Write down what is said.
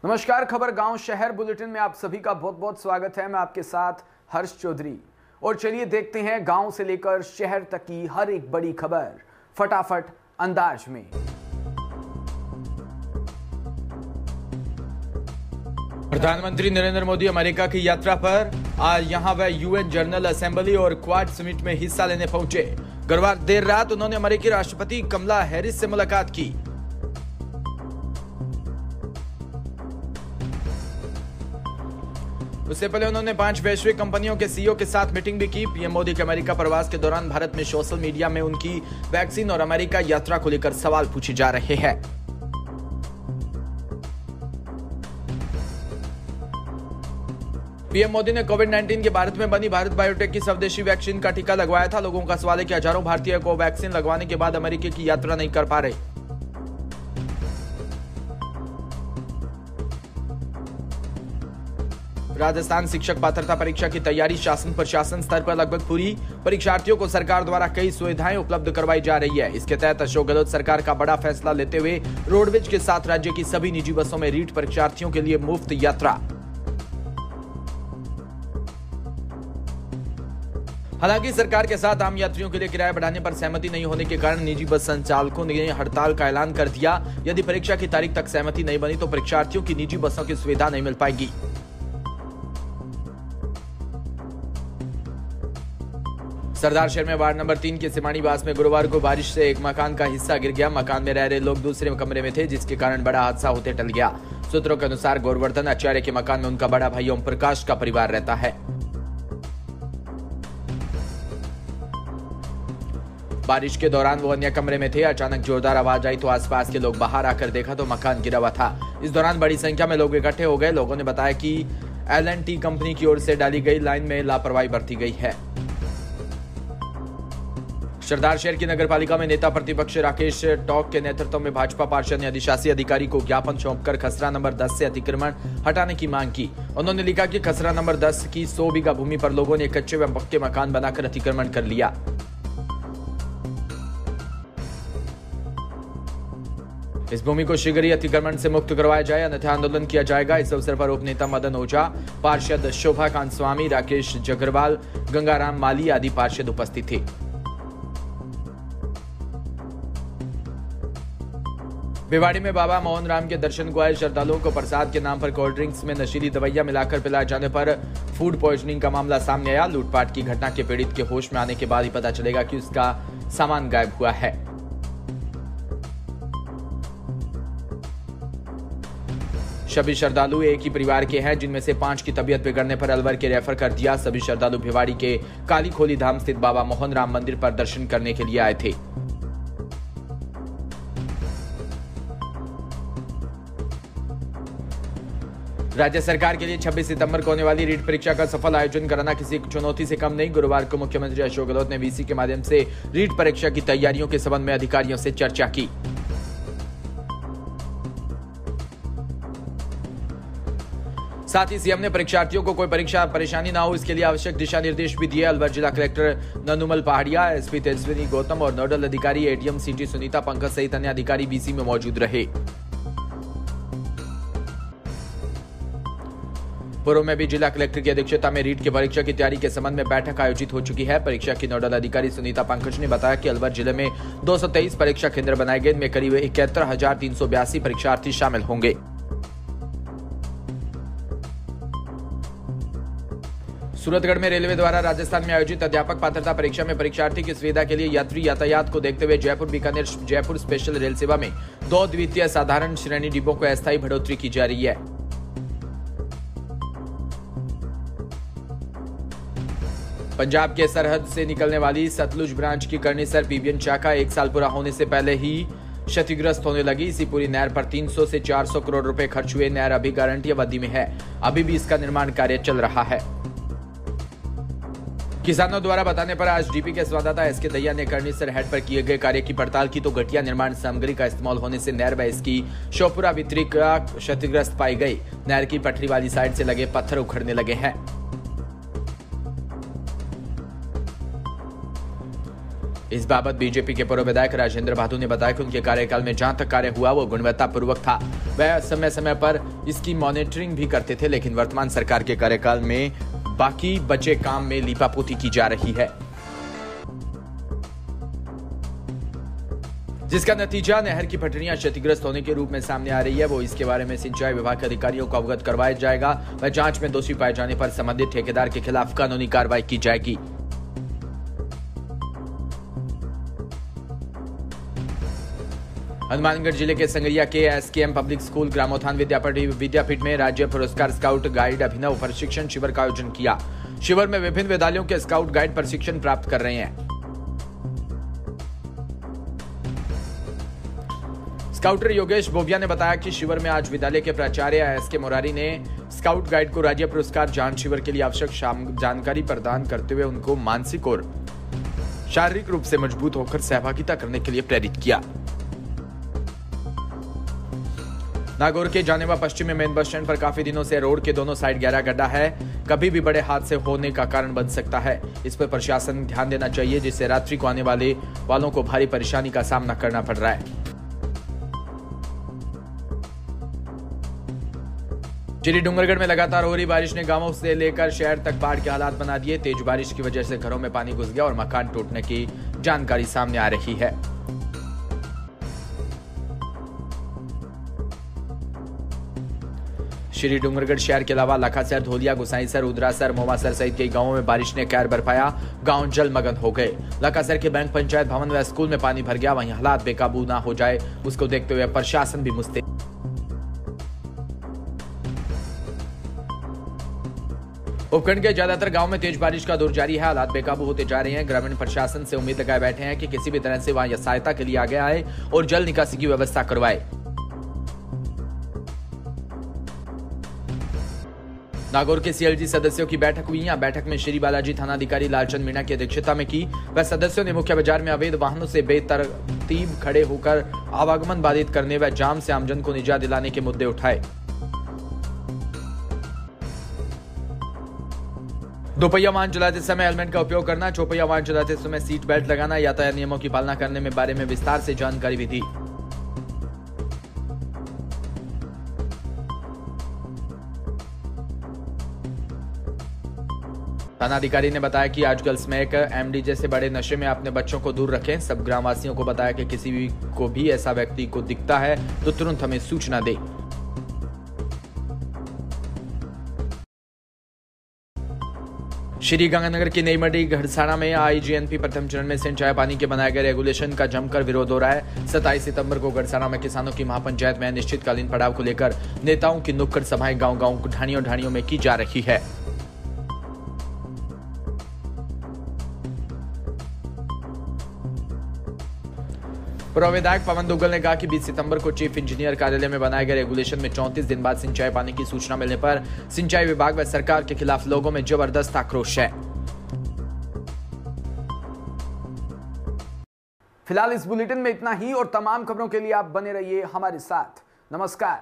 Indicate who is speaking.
Speaker 1: नमस्कार, खबर गांव शहर बुलेटिन में आप सभी का बहुत बहुत स्वागत है। मैं आपके साथ हर्ष चौधरी और चलिए देखते हैं गांव से लेकर शहर तक की हर एक बड़ी खबर फटाफट अंदाज में।
Speaker 2: प्रधानमंत्री नरेंद्र मोदी अमेरिका की यात्रा पर आज यहां वह यूएन जनरल असेंबली और क्वाड समिट में हिस्सा लेने पहुंचे। गुरुवार देर रात उन्होंने अमेरिकी राष्ट्रपति कमला हैरिस से मुलाकात की। उससे पहले उन्होंने 5 वैश्विक कंपनियों के सीईओ के साथ मीटिंग भी की। पीएम मोदी के अमेरिका प्रवास के दौरान भारत में सोशल मीडिया में उनकी वैक्सीन और अमेरिका यात्रा को लेकर सवाल पूछे जा रहे हैं। पीएम मोदी ने कोविड-19 के भारत में बनी भारत बायोटेक की स्वदेशी वैक्सीन का टीका लगवाया था। लोगों का सवाल है कि हजारों भारतीय कोवैक्सीन लगवाने के बाद अमेरिका की यात्रा नहीं कर पा रहे। राजस्थान शिक्षक पात्रता परीक्षा की तैयारी शासन प्रशासन स्तर पर लगभग पूरी। परीक्षार्थियों को सरकार द्वारा कई सुविधाएं उपलब्ध करवाई जा रही है। इसके तहत अशोक गहलोत सरकार का बड़ा फैसला लेते हुए रोडवेज के साथ राज्य की सभी निजी बसों में रीट परीक्षार्थियों के लिए मुफ्त यात्रा। हालांकि सरकार के साथ आम यात्रियों के लिए किराया बढ़ाने पर सहमति नहीं होने के कारण निजी बस संचालकों ने हड़ताल का ऐलान कर दिया। यदि परीक्षा की तारीख तक सहमति नहीं बनी तो परीक्षार्थियों की निजी बसों की सुविधा नहीं मिल पाएगी। सरदार शहर में वार्ड नंबर 3 के सिमाड़ीबास में गुरुवार को बारिश से एक मकान का हिस्सा गिर गया। मकान में रह रहे लोग दूसरे कमरे में थे, जिसके कारण बड़ा हादसा होते टल गया। सूत्रों के अनुसार गोवर्धन आचार्य के मकान में उनका बड़ा भाई ओम प्रकाश का परिवार रहता है। बारिश के दौरान वो अन्य कमरे में थे। अचानक जोरदार आवाज आई तो आसपास के लोग बाहर आकर देखा तो मकान गिरा हुआ था। इस दौरान बड़ी संख्या में लोग इकट्ठे हो गए। लोगों ने बताया कि L&T कंपनी की ओर से डाली गई लाइन में लापरवाही बरती गई है। सरदार शहर की नगरपालिका में नेता प्रतिपक्ष राकेश टॉक के नेतृत्व में भाजपा पार्षद ने अधिशासी अधिकारी को ज्ञापन सौंपकर खसरा नंबर 10 से अतिक्रमण हटाने की मांग की। उन्होंने लिखा कि खसरा नंबर 10 की 100 बीघा भूमि पर लोगों ने कच्चे व पक्के मकान बनाकर अतिक्रमण कर लिया। इस भूमि को शीघ्र ही अतिक्रमण से मुक्त करवाया जाए, अन्यथा आंदोलन किया जाएगा। इस अवसर पर उपनेता मदन ओझा, पार्षद शोभाकांत स्वामी, राकेश जगरवाल, गंगाराम माली आदि पार्षद उपस्थित थे। भिवाड़ी में बाबा मोहन राम के दर्शन को आए श्रद्धालुओं को प्रसाद के नाम पर कोल्ड ड्रिंक्स में नशीली दवाइयां मिलाकर पिलाए जाने पर फूड पॉइजनिंग का मामला सामने आया। लूटपाट की घटना के पीड़ित के होश में आने के बाद ही पता चलेगा कि उसका सामान गायब हुआ है। सभी श्रद्धालु एक ही परिवार के हैं, जिनमें से 5 की तबीयत बिगड़ने पर अलवर के रेफर कर दिया। सभी श्रद्धालु भिवाड़ी के काली खोली धाम स्थित बाबा मोहन राम मंदिर पर दर्शन करने के लिए आए थे। राज्य सरकार के लिए 26 सितंबर को होने वाली रीट परीक्षा का सफल आयोजन कराना किसी चुनौती से कम नहीं। गुरुवार को मुख्यमंत्री अशोक गहलोत ने वीसी के माध्यम से रीट परीक्षा की तैयारियों के संबंध में अधिकारियों से चर्चा की। साथ ही सीएम ने परीक्षार्थियों को कोई परीक्षा परेशानी ना हो, इसके लिए आवश्यक दिशा निर्देश भी दिए। अलवर जिला कलेक्टर ननुमल पहाड़िया, एसपी तेजस्विनी गौतम और नोडल अधिकारी एडीएम सिटी सुनीता पंकज सहित अन्य अधिकारी बीसी में मौजूद रहे। पूर्व में भी जिला कलेक्टर की अध्यक्षता में रीट की परीक्षा की तैयारी के संबंध में बैठक आयोजित हो चुकी है। परीक्षा की नोडल अधिकारी सुनीता पंकज ने बताया कि अलवर जिले में 223 परीक्षा केंद्र बनाए गए, इनमें करीब 71,382 परीक्षार्थी शामिल होंगे। सूरतगढ़ में रेलवे द्वारा राजस्थान में आयोजित अध्यापक पात्रता परीक्षा में परीक्षार्थी की सुविधा के लिए यात्री यातायात को देखते हुए जयपुर बीकानेर जयपुर स्पेशल रेल सेवा में 2 द्वितीय साधारण श्रेणी डिब्बों को अस्थायी बढ़ोतरी की जा रही है। पंजाब के सरहद से निकलने वाली सतलुज ब्रांच की कर्णीसर पीबीएन शाखा 1 साल पूरा होने से पहले ही क्षतिग्रस्त होने लगी। इसी पूरी नहर पर 300 से 400 करोड़ रुपए खर्च हुए। नहर अभी गारंटी अवधि में है, अभी भी इसका निर्माण कार्य चल रहा है। किसानों द्वारा बताने पर आज डीपी के संवाददाता एसके दैया ने कर्णीसर हेड पर किए गए कार्य की पड़ताल की तो घटिया निर्माण सामग्री का इस्तेमाल होने से नहर व इसकी शोपुरा वितरिका क्षतिग्रस्त पाई गई। नहर की पटरी वाली साइड से लगे पत्थर उखड़ने लगे हैं। इस बाबत बीजेपी के पूर्व विधायक राजेंद्र बहादुर ने बताया कि उनके कार्यकाल में जहां तक कार्य हुआ वो गुणवत्तापूर्वक था। वह समय समय पर इसकी मॉनिटरिंग भी करते थे, लेकिन वर्तमान सरकार के कार्यकाल में बाकी बचे काम में लीपापोती की जा रही है, जिसका नतीजा नहर की पटरियां क्षतिग्रस्त होने के रूप में सामने आ रही है। वो इसके बारे में सिंचाई विभाग के अधिकारियों को अवगत करवाया जाएगा। वह जांच में दोषी पाए जाने पर संबंधित ठेकेदार के खिलाफ कानूनी कार्रवाई की जाएगी। हनुमानगढ़ जिले के संगरिया के एसकेएम पब्लिक स्कूल ग्रामोत्थान विद्यापीठ में राज्य पुरस्कार स्काउट गाइड अभिनव प्रशिक्षण शिविर का आयोजन किया। शिविर में विभिन्न विद्यालयों के स्काउट गाइड प्रशिक्षण प्राप्त कर रहे हैं। स्काउटर योगेश बोबिया ने बताया कि शिविर में आज विद्यालय के प्राचार्य एसके मुरारी ने स्काउट गाइड को राज्य पुरस्कार जांच शिविर के लिए आवश्यक जानकारी प्रदान करते हुए उनको मानसिक और शारीरिक रूप से मजबूत होकर सहभागिता करने के लिए प्रेरित किया। नागौर के जानेवा पश्चिम में मेन बस स्टैंड पर काफी दिनों से रोड के दोनों साइड गहरा गड्ढा है, कभी भी बड़े हादसे होने का कारण बन सकता है। इस पर प्रशासन ध्यान देना चाहिए, जिससे रात्रि को आने वालों को भारी परेशानी का सामना करना पड़ रहा है। श्री डूंगरगढ़ में लगातार हो रही बारिश ने गांवों से लेकर शहर तक बाढ़ के हालात बना दिए। तेज बारिश की वजह से घरों में पानी घुस गया और मकान टूटने की जानकारी सामने आ रही है। श्री डूंगरगढ़ शहर के अलावा लखासर, धोलिया, गुसाईसर, उदरासर, मोमासर सहित कई गांवों में बारिश ने कहर बरपाया। गांव जलमग्न हो गए। लखासर के बैंक, पंचायत भवन व स्कूल में पानी भर गया। वहीं हालात बेकाबू ना हो जाए उसको देखते हुए प्रशासन भी मुस्तैद। उपखंड के ज्यादातर गांव में तेज बारिश का दौर जारी है। हालात बेकाबू होते जा रहे हैं। ग्रामीण प्रशासन से उम्मीद लगाए बैठे हैं कि किसी भी तरह से वहां सहायता के लिए आगे आए और जल निकासी की व्यवस्था करवाए। नागौर के सीएलजी सदस्यों की बैठक हुई। यहां बैठक में श्री बालाजी थानाधिकारी लालचंद मीणा की अध्यक्षता में की। वह सदस्यों ने मुख्य बाजार में अवैध वाहनों से बेतरतीब खड़े होकर आवागमन बाधित करने व जाम से आमजन को निजात दिलाने के मुद्दे उठाए। दोपहिया वाहन चलाते समय हेलमेट का उपयोग करना, चौपहिया वाहन चलाते समय सीट बेल्ट लगाना, यातायात नियमों की पालना करने में बारे में विस्तार से जानकारी भी दी। थानाधिकारी ने बताया कि आजकल स्मैक, एमडी जैसे बड़े नशे में अपने बच्चों को दूर रखें। सब ग्रामवासियों को बताया कि किसी भी को भी ऐसा व्यक्ति को दिखता है तो तुरंत हमें सूचना दे। श्री गंगानगर की नई मंडी घड़साना में आईजीएनपी प्रथम चरण में सिंचाई पानी के बनाए गए रेगुलेशन का जमकर विरोध हो रहा है। 27 सितंबर को घड़साना में किसानों की महापंचायत में अनिश्चितकालीन पड़ाव को लेकर नेताओं की नुक्कड़ सभाएं गांव-गांव ढाणियों में की जा रही है। पूर्व विधायक पवन दुग्गल ने कहा कि 20 सितंबर को चीफ इंजीनियर कार्यालय में बनाए गए रेगुलेशन में 34 दिन बाद सिंचाई पानी की सूचना मिलने पर सिंचाई विभाग व सरकार के खिलाफ लोगों में जबरदस्त आक्रोश है।
Speaker 1: फिलहाल इस बुलेटिन में इतना ही और तमाम खबरों के लिए आप बने रहिए हमारे साथ। नमस्कार।